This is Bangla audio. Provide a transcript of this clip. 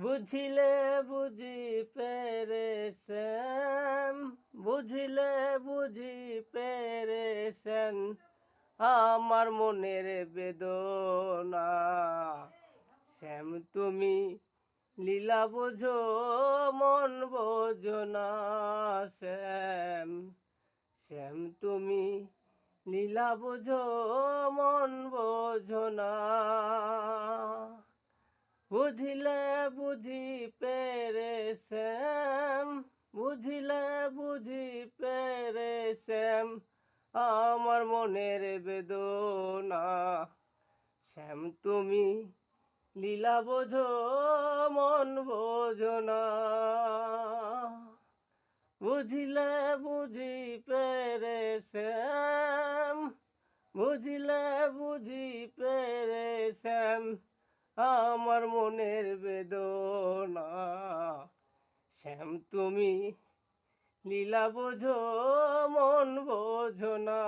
বুঝিলে বুঝি পেরেছেন, বুঝিলে বুঝি পেরেছেন আমার মনের বেদনা। শ্যাম তুমি লীলা বোঝো মন বোঝো না। শ্যাম শ্যাম তুমি লীলা বোঝো মন বোঝো না। বুঝিলে বুঝি পেরেছেন, বুঝিলে বুঝি পেরেছেন আমার মনের বেদনা। শ্যাম তুমি লীলা বোঝো মন বোঝো না। বুঝিলে বুঝি পেরেছেন, বুঝিলে বুঝি পেরেছেন আমার মনের বেদনা। শ্যাম তুমি লীলা বোঝো মন বোঝো না।